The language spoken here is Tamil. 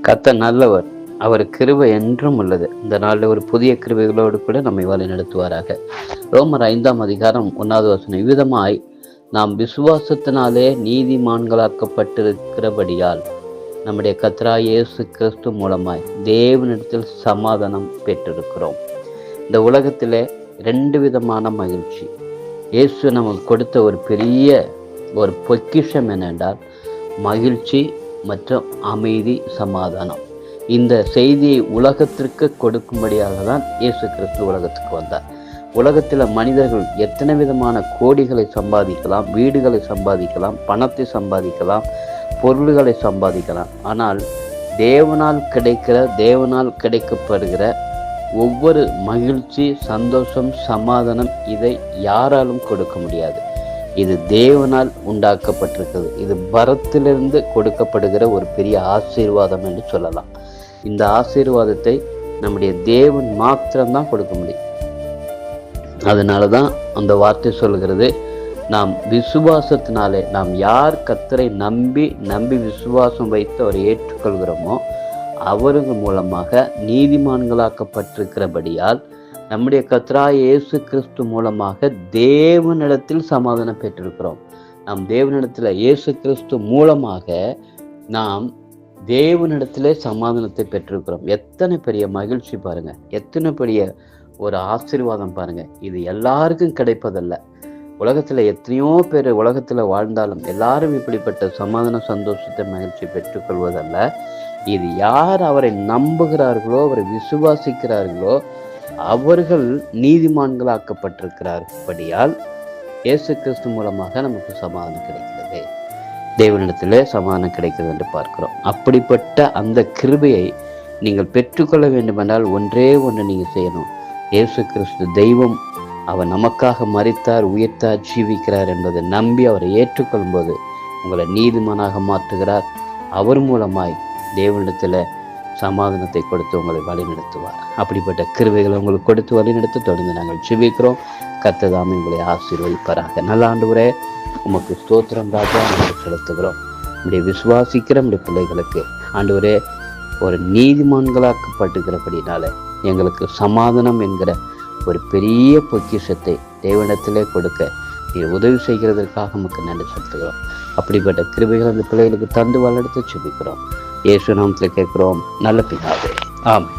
கர்த்தர் நல்லவர், அவர் கிருபை என்றும் உள்ளது. இந்த நாளில் ஒரு புதிய கிருபைகளோடு கூட நம்மை வழி நடத்துவாராக. ரோமர் 5:1 இவ்விதமாய் நாம் விசுவாசத்தினாலே நீதிமான்களாக்கப்பட்டிருக்கிறபடியால் நம்முடைய கர்த்தராகிய இயேசு கிறிஸ்து மூலமாய் தேவனிடத்தில் சமாதானம் பெற்றிருக்கிறோம். இந்த உலகத்திலே 2 விதமான மகிழ்ச்சி. இயேசு நமக்கு கொடுத்த ஒரு பெரிய ஒரு பொக்கிஷம் என்னென்றால் மகிழ்ச்சி மற்றும் அமைதி, சமாதானம். இந்த செய்தியை உலகத்திற்கு கொடுக்கும்படியாக தான் இயேசு கிறிஸ்து உலகத்துக்கு வந்தார். உலகத்தில் மனிதர்கள் எத்தனை விதமான கோடிகளை சம்பாதிக்கலாம், வீடுகளை சம்பாதிக்கலாம், பணத்தை சம்பாதிக்கலாம், பொருள்களை சம்பாதிக்கலாம். ஆனால் தேவனால் கிடைக்கப்படுகிற ஒவ்வொரு மகிழ்ச்சி, சந்தோஷம், சமாதானம் இதை யாராலும் கொடுக்க முடியாது. இது தேவனால் உண்டாக்கப்பட்டிருக்கிறது. இது பரத்திலிருந்து கொடுக்கப்படுகிற ஒரு பெரிய ஆசீர்வாதம் என்று சொல்லலாம். இந்த ஆசீர்வாதத்தை நம்முடைய தேவன் மாத்திரம்தான் கொடுக்க முடியும். அதனால தான் அந்த வார்த்தை சொல்கிறது, நாம் விசுவாசத்தினாலே, நாம் யார் கர்த்தரை நம்பி விசுவாசம் வைத்து அவரை ஏற்றுக்கொள்கிறோமோ அவர்கள் மூலமாக நீதிமான்களாக்கப்பட்டிருக்கிறபடியால் நம்முடைய கர்த்தராகிய இயேசு கிறிஸ்து மூலமாக தேவனிடத்தில் சமாதானம் பெற்றிருக்கிறோம். நாம் தேவனிடத்தில் இயேசு கிறிஸ்து மூலமாக நாம் தேவனிடத்திலே சமாதானத்தை பெற்றிருக்கிறோம். எத்தனை பெரிய மகிழ்ச்சி பாருங்க, எத்தனை பெரிய ஒரு ஆசீர்வாதம் பாருங்க. இது எல்லாருக்கும் கிடைப்பதல்ல. உலகத்துல எத்தனையோ பேர் உலகத்துல வாழ்ந்தாலும் எல்லாரும் இப்படிப்பட்ட சமாதான, சந்தோஷத்தை, மகிழ்ச்சி பெற்றுக்கொள்வதல்ல. இது யார் அவரை நம்புகிறார்களோ, அவரை விசுவாசிக்கிறார்களோ அவர்கள் நீதிமான்களாக்கப்பட்டிருக்கிறார்படியால் இயேசு கிறிஸ்து மூலமாக நமக்கு சமாதானம் கிடைக்கிறது, தேவனிடத்திலே சமாதானம் கிடைக்கிறது என்று பார்க்கிறோம். அப்படிப்பட்ட அந்த கிருபையை நீங்கள் பெற்றுக்கொள்ள வேண்டுமென்றால் ஒன்றே ஒன்று நீங்கள் செய்யணும். இயேசு கிறிஸ்து தெய்வம், அவர் நமக்காக மரித்தார், உயிர்த்தார், ஜீவிக்கிறார் என்பதை நம்பி அவரை ஏற்றுக்கொள்ளும் போது உங்களை நீதிமானாக மாற்றுகிறார். அவர் மூலமாய் தேவனிடத்தில் சமாதானத்தை கொடுத்து உங்களை வழிநடத்துவார். அப்படிப்பட்ட கிருபைகளை உங்களுக்கு கொடுத்து வழிநடத்த தொடர்ந்து நாங்கள் ஜெபிக்கிறோம். கர்த்தர் தாமே உங்களை ஆசீர்வதிப்பாராக. நல்ல ஆண்டவரே, உமக்கு ஸ்தோத்திரம் ராஜா, நாங்கள் செலுத்துகிறோம். நம்முடைய விசுவாசிக்கிற நம்முடைய பிள்ளைகளுக்கு ஆண்டவரே ஒரு நீதிமான்களாக்கப்பட்டுக்கிறபடினால எங்களுக்கு சமாதானம் என்கிற ஒரு பெரிய பொக்கிஷத்தை தேவனிடத்திலே கொடுக்க நீர் உதவி செய்கிறதற்காக நமக்கு நன்றி செலுத்துகிறோம். அப்படிப்பட்ட கிருபைகள் அந்த பிள்ளைகளுக்கு தந்து வளர்த்து ஜெபிக்கிறோம். இயேசு நாமத்தில் கேட்கிறோம் நல்ல பிதாவே, ஆமென்.